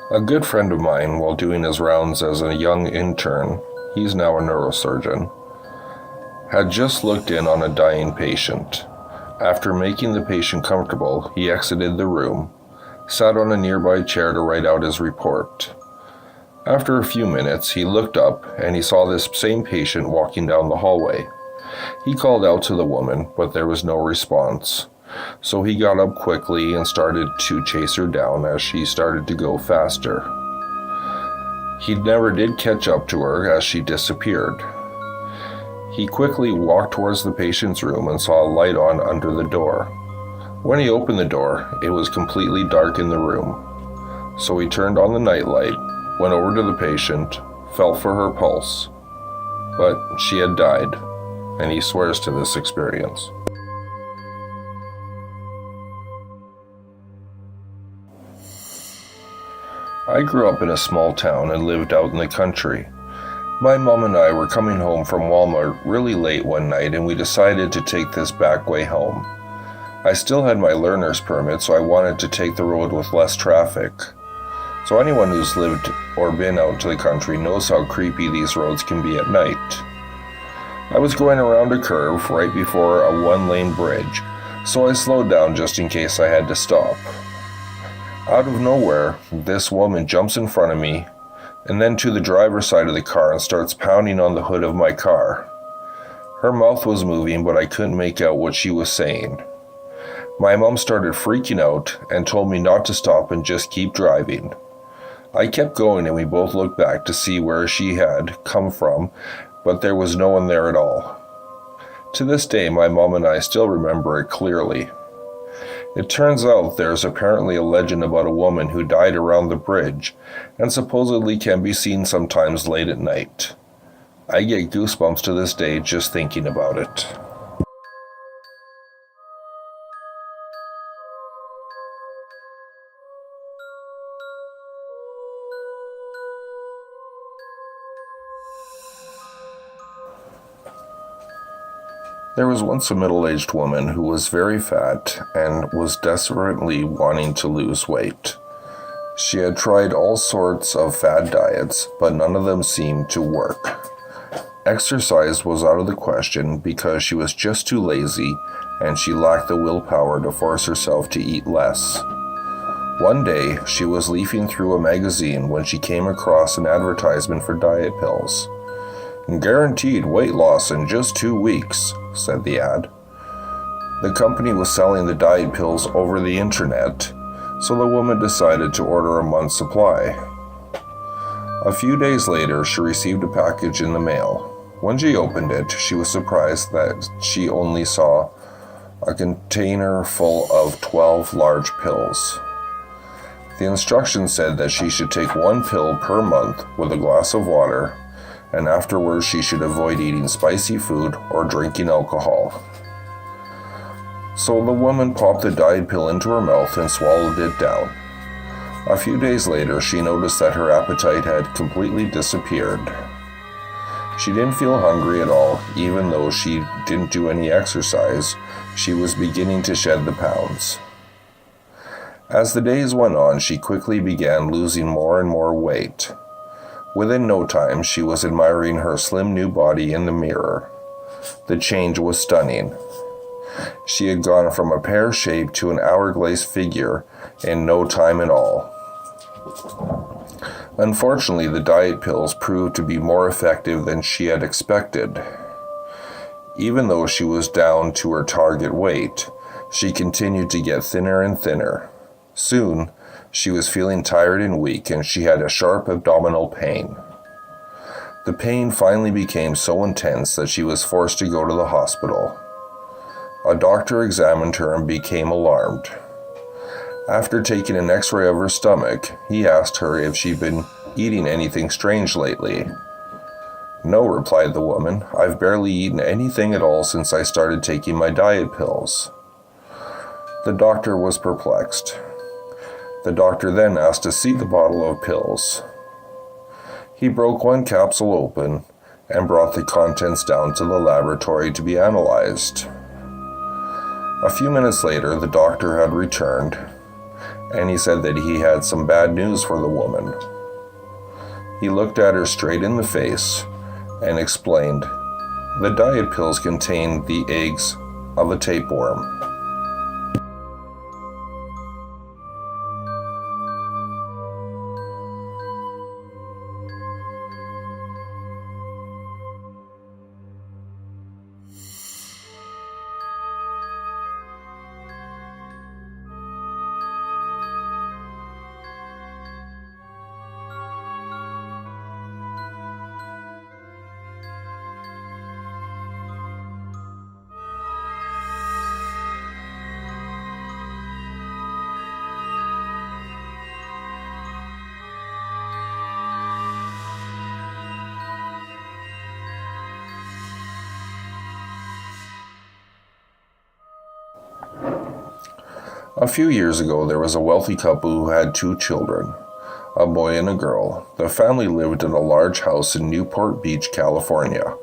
A good friend of mine, while doing his rounds as a young intern, he's now a neurosurgeon, had just looked in on a dying patient. After making the patient comfortable, he exited the room, sat on a nearby chair to write out his report. After a few minutes, he looked up and he saw this same patient walking down the hallway. He called out to the woman, but there was no response. So he got up quickly and started to chase her down as she started to go faster. He never did catch up to her as she disappeared. He quickly walked towards the patient's room and saw a light on under the door. When he opened the door, it was completely dark in the room. So he turned on the nightlight, went over to the patient, felt for her pulse, but she had died, and he swears to this experience. I grew up in a small town and lived out in the country. My mom and I were coming home from Walmart really late one night and we decided to take this back way home. I still had my learner's permit, so I wanted to take the road with less traffic. So anyone who's lived or been out to the country knows how creepy these roads can be at night. I was going around a curve right before a one-lane bridge, so I slowed down just in case I had to stop. Out of nowhere, this woman jumps in front of me and then to the driver's side of the car and starts pounding on the hood of my car. Her mouth was moving, but I couldn't make out what she was saying. My mom started freaking out and told me not to stop and just keep driving. I kept going and we both looked back to see where she had come from, but there was no one there at all. To this day, my mom and I still remember it clearly. It turns out there's apparently a legend about a woman who died around the bridge and supposedly can be seen sometimes late at night. I get goosebumps to this day just thinking about it. There was once a middle-aged woman who was very fat and was desperately wanting to lose weight. She had tried all sorts of fad diets, but none of them seemed to work. Exercise was out of the question because she was just too lazy and she lacked the willpower to force herself to eat less. One day, she was leafing through a magazine when she came across an advertisement for diet pills. "Guaranteed weight loss in just 2 weeks," said the ad. The company was selling the diet pills over the internet, so the woman decided to order a month's supply. A few days later, she received a package in the mail. When she opened it, she was surprised that she only saw a container full of 12 large pills. The instructions said that she should take 1 pill per month with a glass of water, and afterwards she should avoid eating spicy food or drinking alcohol. So the woman popped the diet pill into her mouth and swallowed it down. A few days later, she noticed that her appetite had completely disappeared. She didn't feel hungry at all, even though she didn't do any exercise. She was beginning to shed the pounds. As the days went on, she quickly began losing more and more weight. Within no time, she was admiring her slim new body in the mirror. The change was stunning. She had gone from a pear shape to an hourglass figure in no time at all. Unfortunately, the diet pills proved to be more effective than she had expected. Even though she was down to her target weight, she continued to get thinner and thinner. Soon, she was feeling tired and weak, and she had a sharp abdominal pain. The pain finally became so intense that she was forced to go to the hospital. A doctor examined her and became alarmed. After taking an x-ray of her stomach, he asked her if she'd been eating anything strange lately. "No," replied the woman. "I've barely eaten anything at all since I started taking my diet pills." The doctor was perplexed. The doctor then asked to see the bottle of pills. He broke 1 capsule open and brought the contents down to the laboratory to be analyzed. A few minutes later, the doctor had returned, and he said that he had some bad news for the woman. He looked at her straight in the face and explained, "The diet pills contain the eggs of a tapeworm." A few years ago, there was a wealthy couple who had 2 children, a boy and a girl. The family lived in a large house in Newport Beach, California.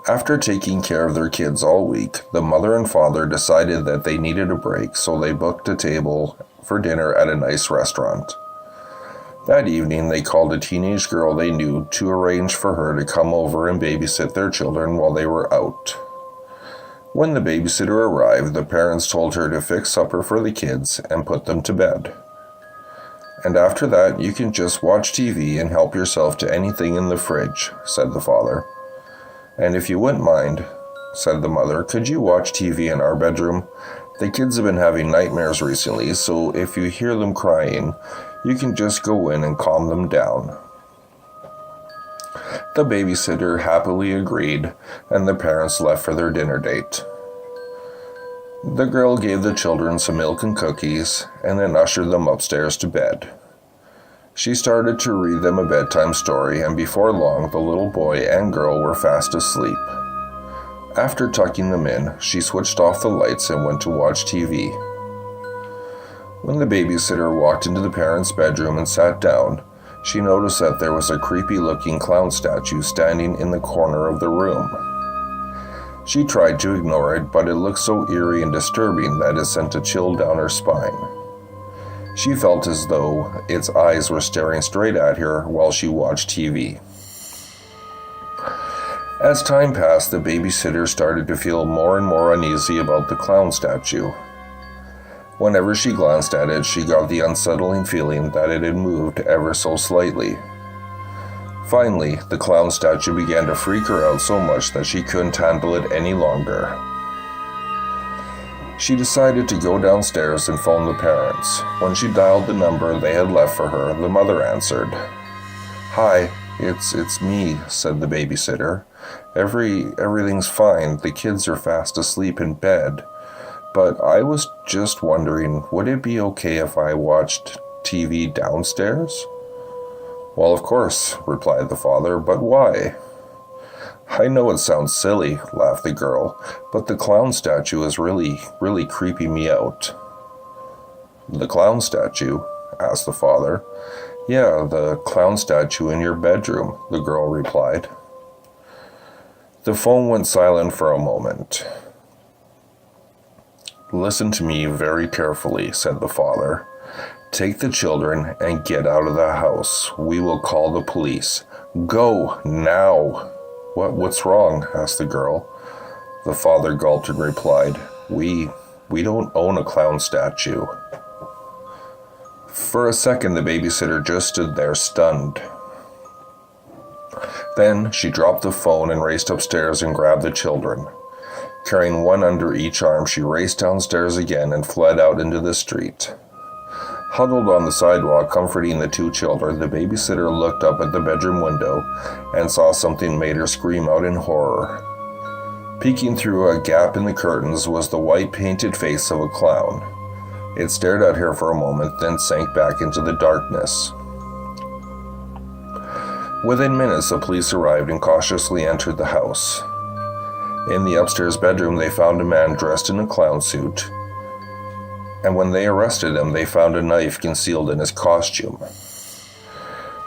After taking care of their kids all week, the mother and father decided that they needed a break, so they booked a table for dinner at a nice restaurant. That evening, they called a teenage girl they knew to arrange for her to come over and babysit their children while they were out. When the babysitter arrived, the parents told her to fix supper for the kids and put them to bed. "And after that, you can just watch TV and help yourself to anything in the fridge," said the father. "And if you wouldn't mind," said the mother, "could you watch TV in our bedroom? The kids have been having nightmares recently, so if you hear them crying, you can just go in and calm them down." The babysitter happily agreed, and the parents left for their dinner date. The girl gave the children some milk and cookies, and then ushered them upstairs to bed. She started to read them a bedtime story, and before long, the little boy and girl were fast asleep. After tucking them in, she switched off the lights and went to watch TV. When the babysitter walked into the parents' bedroom and sat down, she noticed that there was a creepy-looking clown statue standing in the corner of the room. She tried to ignore it, but it looked so eerie and disturbing that it sent a chill down her spine. She felt as though its eyes were staring straight at her while she watched TV. As time passed, the babysitter started to feel more and more uneasy about the clown statue. Whenever she glanced at it, she got the unsettling feeling that it had moved ever so slightly. Finally, the clown statue began to freak her out so much that she couldn't handle it any longer. She decided to go downstairs and phone the parents. When she dialed the number they had left for her, the mother answered. "Hi, it's me," said the babysitter. Everything's fine. The kids are fast asleep in bed. But I was just wondering, would it be okay if I watched TV downstairs?" "Well, of course," replied the father, "but why?" "I know it sounds silly," laughed the girl, "but the clown statue is really creeping me out." "The clown statue?" asked the father. "Yeah, the clown statue in your bedroom," the girl replied. The phone went silent for a moment. "Listen to me very carefully," said the father. "Take the children and get out of the house. We will call the police. Go, now!" What's wrong?" asked the girl. The father gulped and replied, We don't own a clown statue." For a second, the babysitter just stood there, stunned. Then she dropped the phone and raced upstairs and grabbed the children. Carrying one under each arm, she raced downstairs again and fled out into the street. Huddled on the sidewalk, comforting the 2 children, the babysitter looked up at the bedroom window and saw something made her scream out in horror. Peeking through a gap in the curtains was the white painted face of a clown. It stared at her for a moment, then sank back into the darkness. Within minutes, the police arrived and cautiously entered the house. In the upstairs bedroom, they found a man dressed in a clown suit, and when they arrested him, they found a knife concealed in his costume.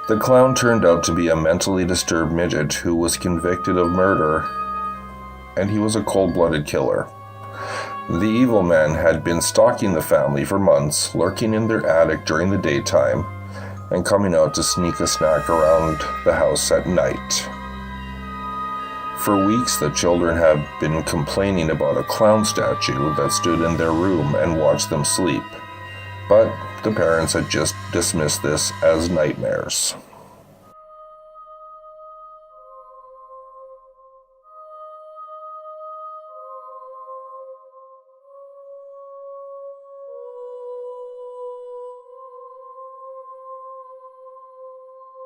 The clown turned out to be a mentally disturbed midget who was convicted of murder, and he was a cold-blooded killer. The evil man had been stalking the family for months, lurking in their attic during the daytime, and coming out to sneak a snack around the house at night. For weeks, the children have been complaining about a clown statue that stood in their room and watched them sleep, but the parents had just dismissed this as nightmares.